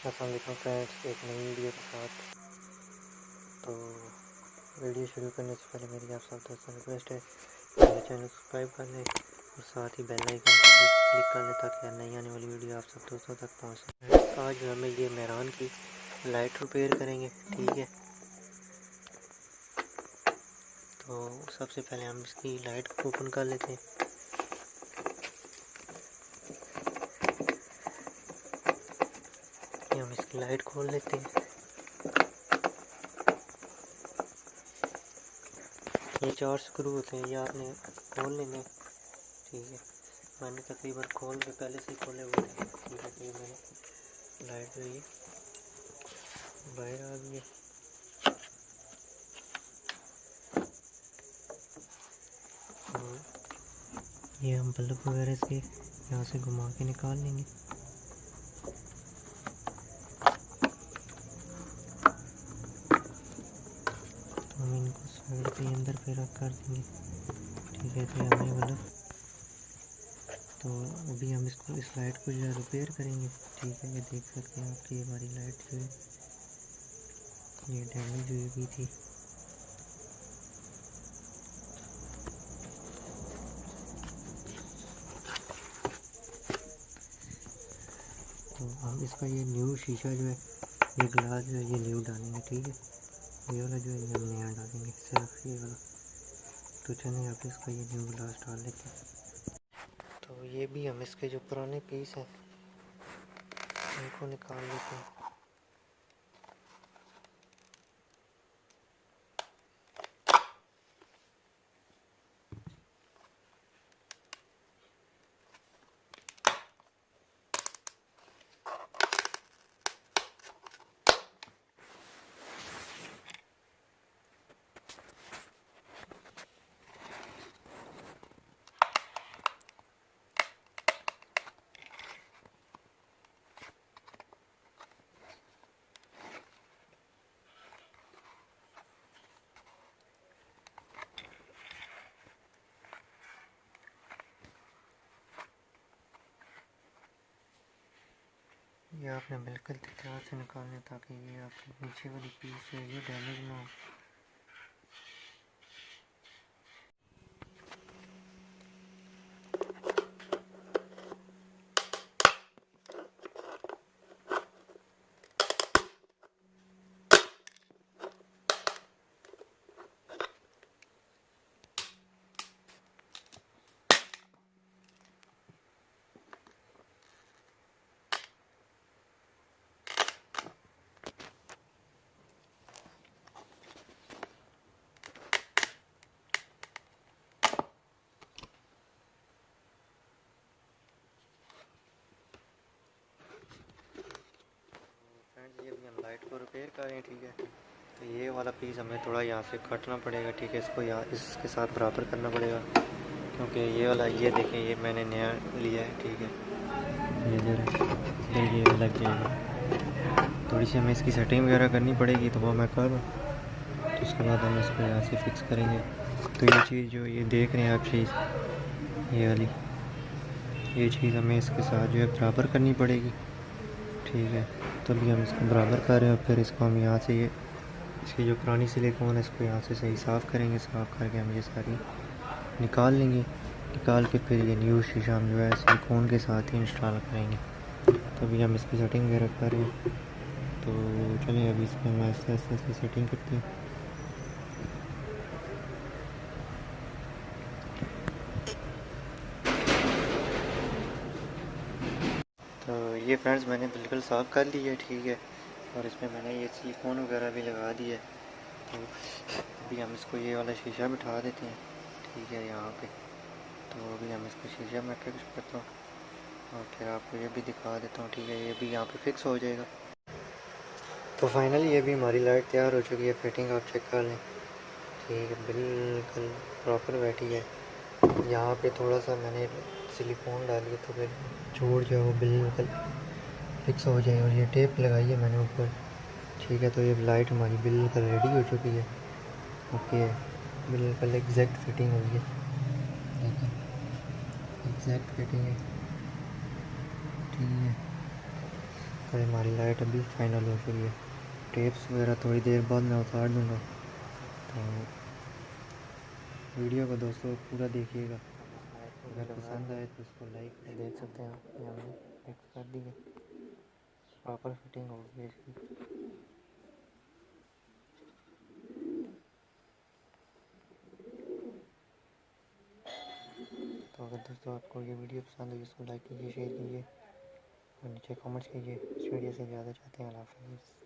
अस्सलाम वालेकुम फ्रेंड्स, एक नई वीडियो के साथ। तो वीडियो शुरू करने से पहले मेरी आप सब दोस्तों रिक्वेस्ट है कि मेरे चैनल सब्सक्राइब कर लें और साथ ही बेल आइकन पर भी क्लिक कर लें ताकि नई आने वाली वीडियो आप सब दोस्तों तक पहुँच सके। आज हमें ये मेहरान की लाइट रिपेयर करेंगे, ठीक है। तो सबसे पहले हम इसकी लाइट को ओपन कर लेते हैं। हम इसकी लाइट खोल लेते हैं। ये 4 स्क्रू होते हैं, ये आपने खोल लेने, ठीक है। मैंने तकरीबन खोल के पहले से ही खोले हुए थे, ठीक है। तो ये मैंने लाइट जो ये बाहर आ गई है। ये हम बल्ब वगैरह इसके यहाँ से घुमा के निकाल लेंगे। तो हम इनको साइड पे अंदर पे रख कर देंगे, ठीक है। तो हमें बल्ब, तो अभी हम इसको इस लाइट को जो है रिपेयर करेंगे, ठीक है। ये देख सकते हैं आप कि हमारी लाइट जो है ये डैमेज हुई हुई थी। तो हम इसका ये न्यू शीशा जो है, ये ग्लास जो है ये न्यू डालेंगे, ठीक है। ये वाला जो है ये हम नया डालेंगे, सिर्फ ये वाला। तो चलिए आप इसका ये न्यू ग्लास डाल लेते हैं। तो ये भी हम इसके जो पुराने पीस हैं इनको निकाल लेते हैं। ये आपने बिल्कुल ध्यान से निकालना ताकि ये आपकी नीचे वाली पीस है ये डैमेज ना हो। ये भी हम लाइट को रिपेयर कर रहे हैं, ठीक है। तो ये वाला पीस हमें थोड़ा यहाँ से काटना पड़ेगा, ठीक है। इसको यहाँ इसके साथ बराबर करना पड़ेगा क्योंकि ये वाला, ये देखें, ये मैंने नया लिया है, ठीक है। ये इधर ये लग जाएगा। थोड़ी सी हमें इसकी सेटिंग वगैरह करनी पड़ेगी, तो वो मैं कर रहा हूँ। तो उसके बाद हम इसको यहाँ से फिक्स करेंगे। तो ये चीज़ जो ये देख रहे हैं आप, चीज़ ये वाली, ये चीज़ हमें इसके साथ जो है बराबर करनी पड़ेगी, ठीक है। तो अभी हम इसको बराबर कर रहे हैं और फिर इसको हम यहाँ से ये इसकी जो पुरानी सिलिकॉन है इसको यहाँ से सही साफ़ करेंगे। साफ़ करके हम ये सारी निकाल लेंगे। निकाल के फिर ये न्यू शीशा हम जो है सिलिकॉन के साथ ही इंस्टॉल करेंगे। तो अभी हम इसकी सेटिंग वगैरह कर रहे हैं। तो चलें अभी इसमें हम आहिस्ते आहिस्ते इसकी सेटिंग करते हैं। तो ये फ्रेंड्स मैंने बिल्कुल साफ़ कर ली है, ठीक है। और इसमें मैंने ये सिलिकॉन वगैरह भी लगा दी है। तो अभी हम इसको ये वाला शीशा बिठा देते हैं, ठीक है, यहाँ पे। तो अभी हम इसको शीशा में फिक्स करता हूँ और फिर आपको ये भी दिखा देता हूँ, ठीक है। ये भी यहाँ पे फिक्स हो जाएगा। तो फाइनली ये भी हमारी लाइट तैयार हो चुकी है। फिटिंग आप चेक कर लें, ठीक है, बिल्कुल प्रॉपर बैठी है। यहाँ पे थोड़ा सा मैंने सिलिकॉन डाली है तो फिर जोड़ जो है वो बिल्कुल फिक्स हो जाए। और ये टेप लगाई है मैंने ऊपर, ठीक है। तो ये लाइट हमारी बिल्कुल रेडी हो चुकी है, ओके। बिल्कुल एग्जैक्ट फिटिंग हुई है, देखिए एग्जैक्ट फिटिंग है, ठीक है। और हमारी लाइट अभी फाइनल हो चुकी है। टेप्स वगैरह थोड़ी देर बाद मैं उतार दूँगा। तो वीडियो को दोस्तों पूरा देखिएगा। अगर पसंद आए तो इसको लाइक कर, देख सकते हैं आप, ये हमने फिक्स कर दी है, प्रॉपर फिटिंग होगी इसकी। तो अगर दोस्तों आपको ये वीडियो पसंद हो इसको लाइक कीजिए, शेयर कीजिए और नीचे कमेंट्स कीजिए। इस वीडियो से ज़्यादा चाहते हैं। अल्लाह हाफ़िज़।